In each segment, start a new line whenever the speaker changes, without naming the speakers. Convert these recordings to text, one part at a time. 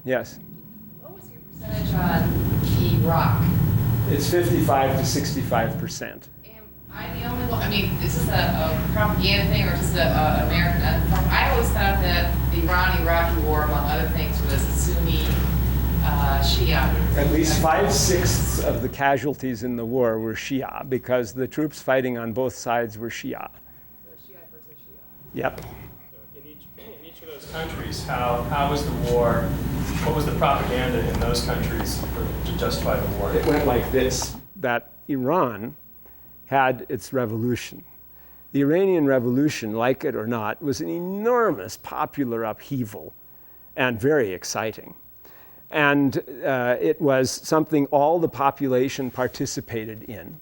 Yes.
What was your percentage on Iraq?
It's 55 to 65%.
Am I the only one? I mean, is this a propaganda thing or just an American? I always thought that the Iran-Iraqi war, among other things, was Sunni Shia.
At least 5/6 of the casualties in the war were Shia because the troops fighting on both sides were Shia.
So Shia versus Shia.
Yep.
In each of those countries, how was the war? What was the propaganda in those countries to justify the war?
It went like this, that Iran had its revolution. The Iranian Revolution, like it or not, was an enormous popular upheaval and very exciting. And it was something all the population participated in,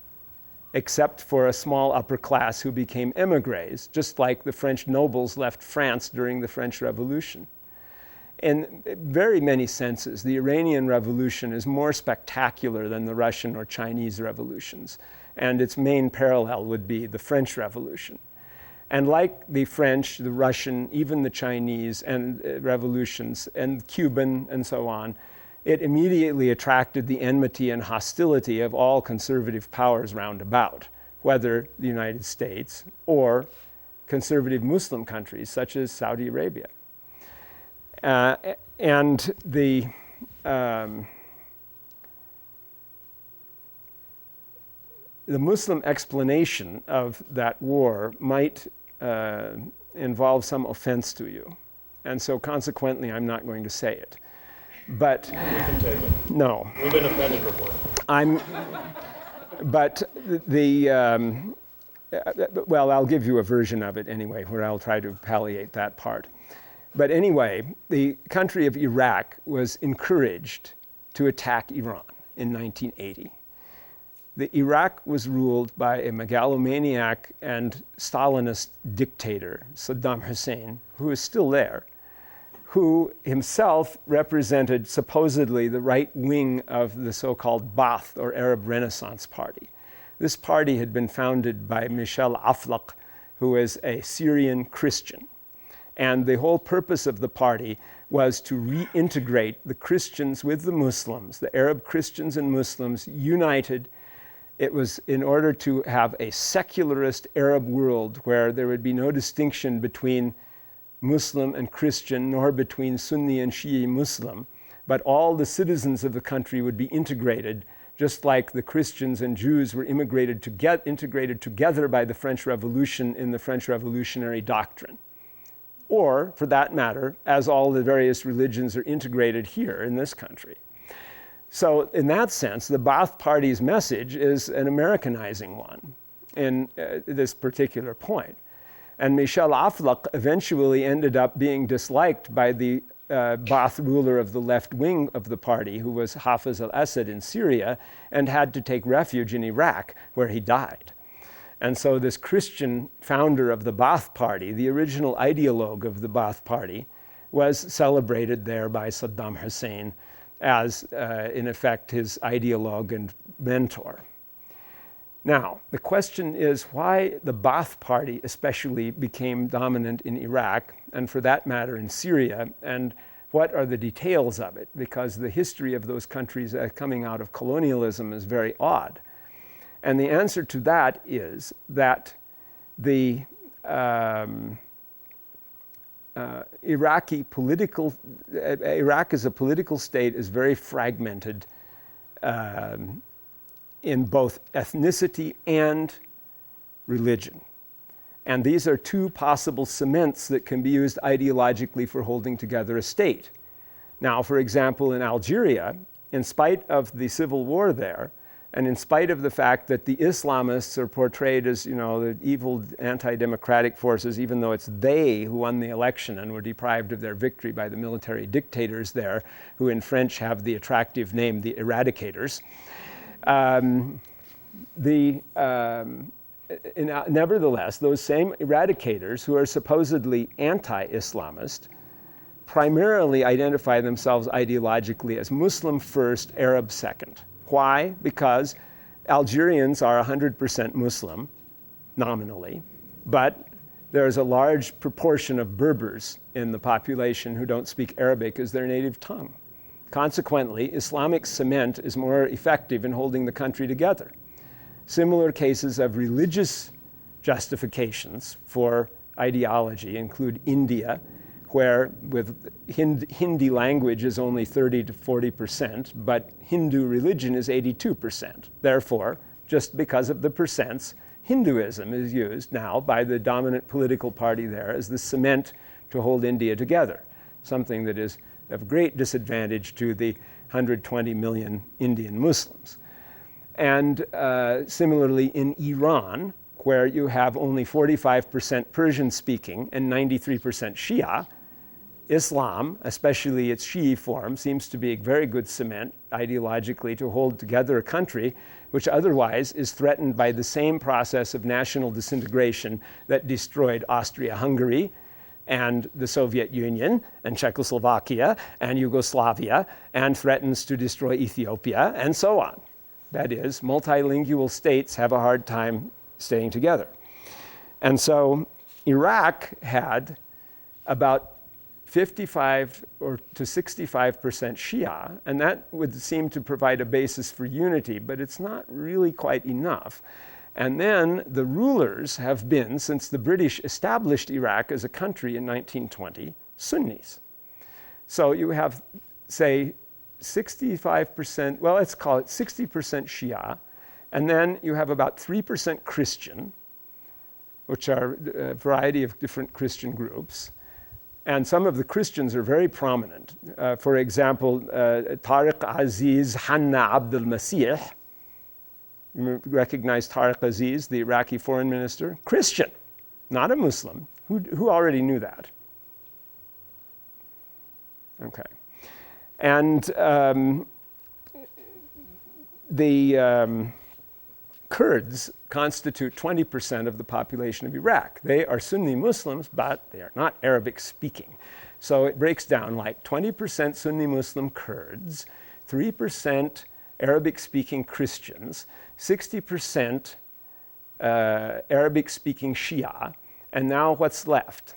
except for a small upper class who became émigrés, just like the French nobles left France during the French Revolution. In very many senses, the Iranian Revolution is more spectacular than the Russian or Chinese revolutions, and its main parallel would be the French Revolution. And like the French, the Russian, even the Chinese and revolutions, and Cuban and so on, it immediately attracted the enmity and hostility of all conservative powers round about, whether the United States or conservative Muslim countries such as Saudi Arabia. And the Muslim explanation of that war might involve some offense to you. And so consequently, I'm not going to say it. But
You can take it.
no.
We've been offended before.
Well, I'll give you a version of it anyway, where I'll try to palliate that part. But anyway, the country of Iraq was encouraged to attack Iran in 1980. The Iraq was ruled by a megalomaniac and Stalinist dictator, Saddam Hussein, who is still there, who himself represented supposedly the right wing of the so-called Ba'ath, or Arab Renaissance Party. This party had been founded by Michel Aflaq, who is a Syrian Christian. And the whole purpose of the party was to reintegrate the Christians with the Muslims, the Arab Christians and Muslims united. It was in order to have a secularist Arab world where there would be no distinction between Muslim and Christian, nor between Sunni and Shi'i Muslim, but all the citizens of the country would be integrated, just like the Christians and Jews were integrated together by the French Revolution in the French Revolutionary Doctrine. Or, for that matter, as all the various religions are integrated here in this country. So in that sense, the Ba'ath Party's message is an Americanizing one in this particular point. And Michel Aflaq eventually ended up being disliked by the Ba'ath ruler of the left wing of the party, who was Hafiz al-Assad in Syria, and had to take refuge in Iraq, where he died. And so this Christian founder of the Ba'ath Party, the original ideologue of the Ba'ath Party, was celebrated there by Saddam Hussein as, in effect, his ideologue and mentor. Now, the question is why the Ba'ath Party especially became dominant in Iraq, and for that matter in Syria, and what are the details of it? Because the history of those countries coming out of colonialism is very odd. And the answer to that is that the Iraq as a political state is very fragmented in both ethnicity and religion. And these are two possible cements that can be used ideologically for holding together a state. Now, for example, in Algeria, in spite of the civil war there, and in spite of the fact that the Islamists are portrayed as, the evil anti-democratic forces, even though it's they who won the election and were deprived of their victory by the military dictators there, who in French have the attractive name, the Eradicators. Nevertheless, those same Eradicators, who are supposedly anti-Islamist, primarily identify themselves ideologically as Muslim first, Arab second. Why? Because Algerians are 100% Muslim, nominally, but there's a large proportion of Berbers in the population who don't speak Arabic as their native tongue. Consequently, Islamic cement is more effective in holding the country together. Similar cases of religious justifications for ideology include India, where with Hindi language is only 30 to 40%, but Hindu religion is 82%. Therefore, just because of the percents, Hinduism is used now by the dominant political party there as the cement to hold India together, something that is of great disadvantage to the 120 million Indian Muslims. And similarly in Iran, where you have only 45% Persian speaking and 93% Shia, Islam, especially its Shi'i form, seems to be a very good cement ideologically to hold together a country which otherwise is threatened by the same process of national disintegration that destroyed Austria-Hungary and the Soviet Union and Czechoslovakia and Yugoslavia and threatens to destroy Ethiopia and so on. That is, multilingual states have a hard time staying together. And so Iraq had about 55 or to 65% Shia, and that would seem to provide a basis for unity, but it's not really quite enough. And then the rulers have been, since the British established Iraq as a country in 1920, Sunnis. So you have, say, 65%, well, let's call it 60% Shia, and then you have about 3% Christian, which are a variety of different Christian groups. And some of the Christians are very prominent. For example, Tariq Aziz Hanna Abdel Masih, you recognize Tariq Aziz, the Iraqi foreign minister? Christian, not a Muslim. Who already knew that? Okay. And the Kurds constitute 20% of the population of Iraq. They are Sunni Muslims, but they are not Arabic speaking. So it breaks down like 20% Sunni Muslim Kurds, 3% Arabic speaking Christians, 60% Arabic speaking Shia, and now what's left?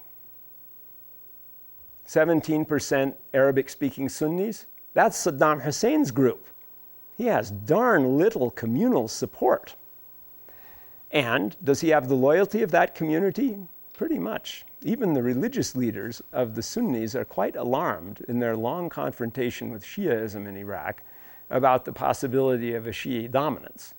17% Arabic speaking Sunnis? That's Saddam Hussein's group. He has darn little communal support. And does he have the loyalty of that community? Pretty much. Even the religious leaders of the Sunnis are quite alarmed in their long confrontation with Shiaism in Iraq about the possibility of a Shi'i dominance.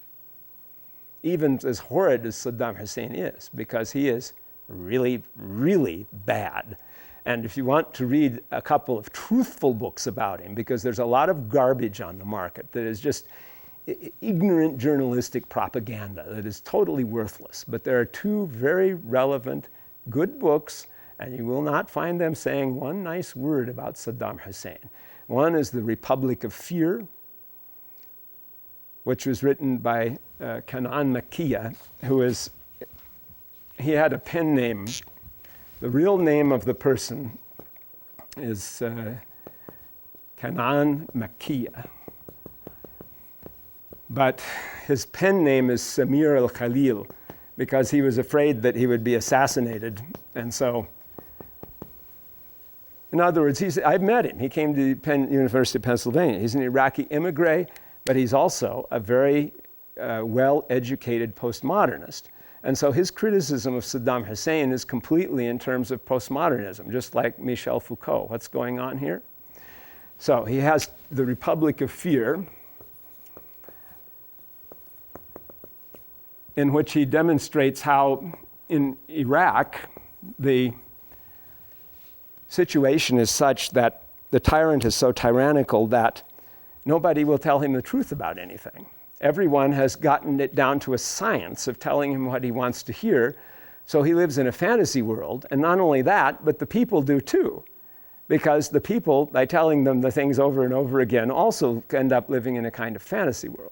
Even as horrid as Saddam Hussein is, because he is really, really bad. And if you want to read a couple of truthful books about him, because there's a lot of garbage on the market that is just ignorant journalistic propaganda that is totally worthless. But there are two very relevant, good books, and you will not find them saying one nice word about Saddam Hussein. One is The Republic of Fear, which was written by Kanan Makiya, he had a pen name. The real name of the person is Kanan Makiya. But his pen name is Samir al-Khalil because he was afraid that he would be assassinated. And so, in other words, I've met him. He came to Penn University of Pennsylvania. He's an Iraqi immigrant, but he's also a very well-educated postmodernist. And so his criticism of Saddam Hussein is completely in terms of postmodernism, just like Michel Foucault. What's going on here? So he has The Republic of Fear, in which he demonstrates how in Iraq the situation is such that the tyrant is so tyrannical that nobody will tell him the truth about anything. Everyone has gotten it down to a science of telling him what he wants to hear, so he lives in a fantasy world. And not only that, but the people do too, because the people, by telling them the things over and over again, also end up living in a kind of fantasy world.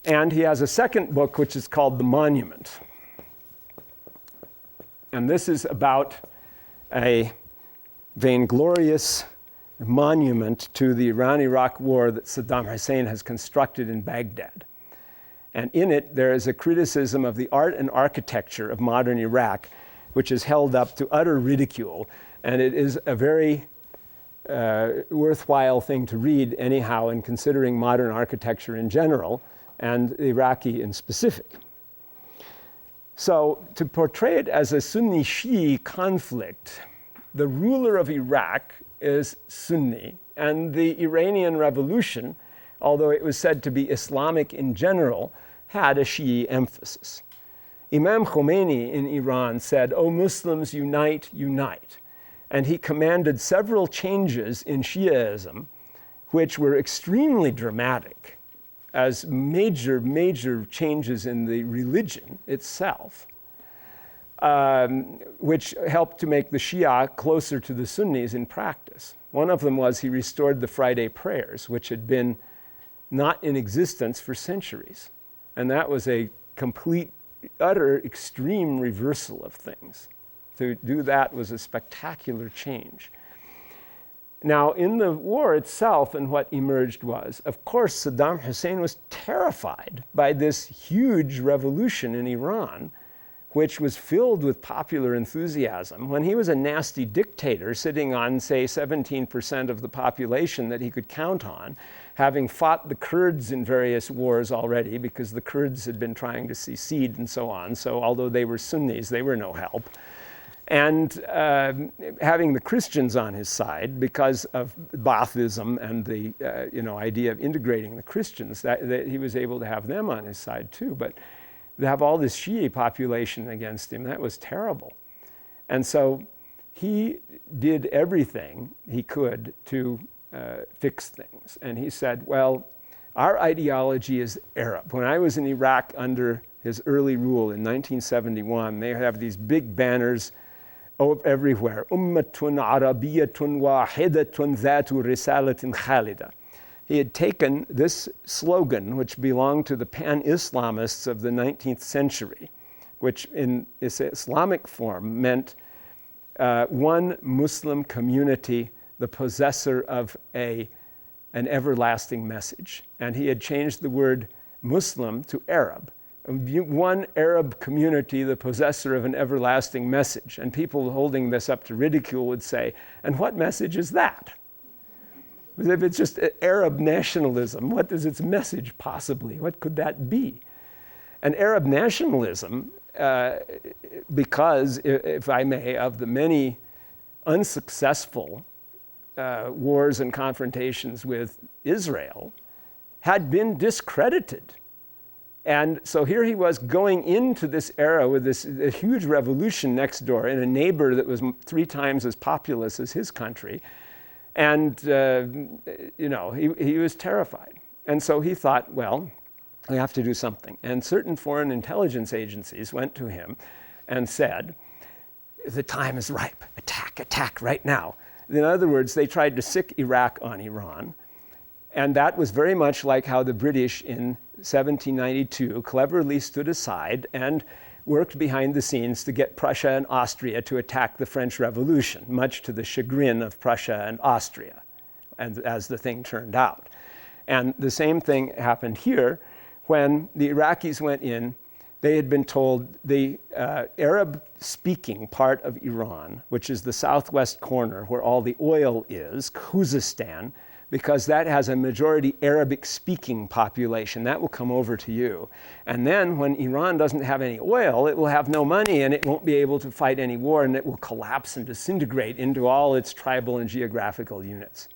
And he has a second book which is called The Monument. And this is about a vainglorious monument to the Iran-Iraq war that Saddam Hussein has constructed in Baghdad. And in it, there is a criticism of the art and architecture of modern Iraq, which is held up to utter ridicule. And it is a very worthwhile thing to read anyhow in considering modern architecture in general and Iraqi in specific. So to portray it as a Sunni-Shi'i conflict, the ruler of Iraq is Sunni, and the Iranian Revolution, although it was said to be Islamic in general, had a Shi'i emphasis. Imam Khomeini in Iran said, "O Muslims, unite, unite." And he commanded several changes in Shiaism, which were extremely dramatic as major, major changes in the religion itself, which helped to make the Shia closer to the Sunnis in practice. One of them was he restored the Friday prayers, which had been not in existence for centuries. And that was a complete, utter, extreme reversal of things. To do that was a spectacular change. Now, in the war itself, and what emerged was, of course, Saddam Hussein was terrified by this huge revolution in Iran, which was filled with popular enthusiasm. When he was a nasty dictator sitting on, say, 17% of the population that he could count on, having fought the Kurds in various wars already, because the Kurds had been trying to secede and so on, so although they were Sunnis, they were no help. And having the Christians on his side because of Baathism and the idea of integrating the Christians, that he was able to have them on his side too. But to have all this Shi'i population against him, that was terrible. And so he did everything he could to fix things. And he said, well, our ideology is Arab. When I was in Iraq under his early rule in 1971, they have these big banners everywhere. Ummatun Arabiyyatun wahidatun dhatu risalatin Khalida. He had taken this slogan, which belonged to the pan-Islamists of the 19th century, which in its Islamic form meant one Muslim community, the possessor of an everlasting message. And he had changed the word Muslim to Arab. One Arab community, the possessor of an everlasting message. And people holding this up to ridicule would say, and what message is that? If it's just Arab nationalism, what is its message possibly? What could that be? And Arab nationalism, because, if I may, of the many unsuccessful wars and confrontations with Israel, had been discredited. And so here he was going into this era with this huge revolution next door in a neighbor that was 3 times as populous as his country. And, he was terrified. And so he thought, well, we have to do something. And certain foreign intelligence agencies went to him and said, the time is ripe. Attack right now. In other words, they tried to sic Iraq on Iran. And that was very much like how the British in 1792 cleverly stood aside and worked behind the scenes to get Prussia and Austria to attack the French Revolution, much to the chagrin of Prussia and Austria, and as the thing turned out. And the same thing happened here when the Iraqis went in. They had been told the Arab-speaking part of Iran, which is the southwest corner where all the oil is, Khuzestan, because that has a majority Arabic-speaking population. That will come over to you. And then when Iran doesn't have any oil, it will have no money and it won't be able to fight any war, and it will collapse and disintegrate into all its tribal and geographical units.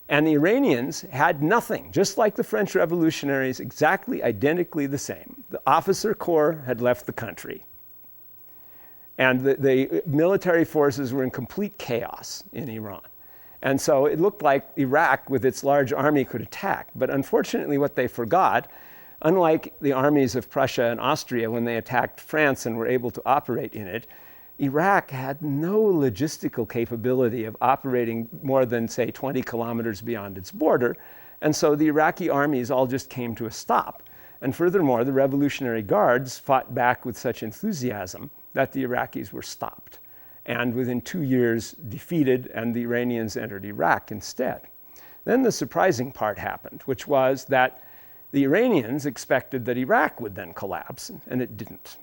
And the Iranians had nothing, just like the French revolutionaries, exactly identically the same. The officer corps had left the country. And the military forces were in complete chaos in Iran. And so it looked like Iraq, with its large army, could attack. But unfortunately, what they forgot, unlike the armies of Prussia and Austria when they attacked France and were able to operate in it, Iraq had no logistical capability of operating more than, say, 20 kilometers beyond its border. And so the Iraqi armies all just came to a stop. And furthermore, the Revolutionary Guards fought back with such enthusiasm that the Iraqis were stopped. And within 2 years defeated, and the Iranians entered Iraq instead. Then the surprising part happened, which was that the Iranians expected that Iraq would then collapse, and it didn't.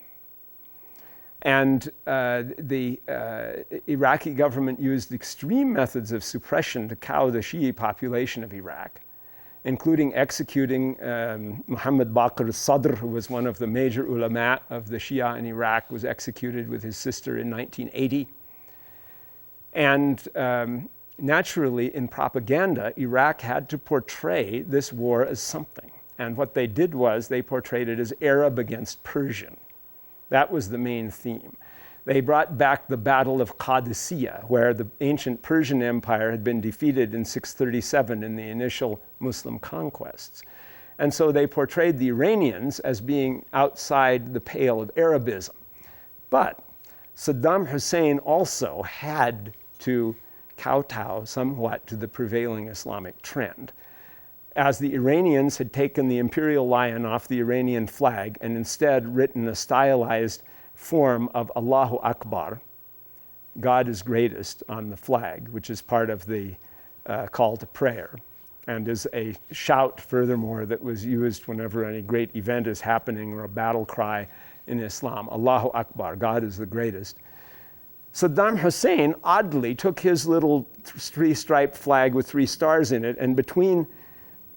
And the Iraqi government used extreme methods of suppression to cow the Shi'i population of Iraq, including executing Muhammad Baqir al-Sadr, who was one of the major ulama of the Shia in Iraq, was executed with his sister in 1980. And naturally, in propaganda, Iraq had to portray this war as something. And what they did was they portrayed it as Arab against Persian. That was the main theme. They brought back the Battle of Qadisiyah, where the ancient Persian Empire had been defeated in 637 in the initial Muslim conquests. And so they portrayed the Iranians as being outside the pale of Arabism. But Saddam Hussein also had to kowtow somewhat to the prevailing Islamic trend, as the Iranians had taken the imperial lion off the Iranian flag and instead written a stylized form of Allahu Akbar, God is greatest, on the flag, which is part of the call to prayer, and is a shout, furthermore, that was used whenever any great event is happening or a battle cry in Islam. Allahu Akbar, God is the greatest. Saddam Hussein oddly took his little three-striped flag with 3 stars in it, and between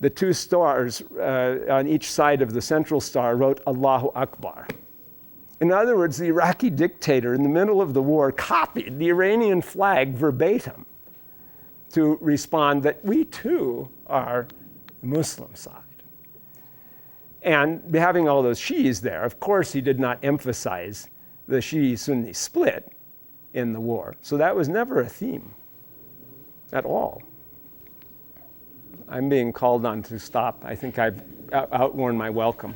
the 2 stars on each side of the central star wrote Allahu Akbar. In other words, the Iraqi dictator in the middle of the war copied the Iranian flag verbatim to respond that we too are the Muslim side. And having all those Shi'is there, of course he did not emphasize the Shi'i-Sunni split in the war. So that was never a theme at all. I'm being called on to stop. I think I've outworn my welcome.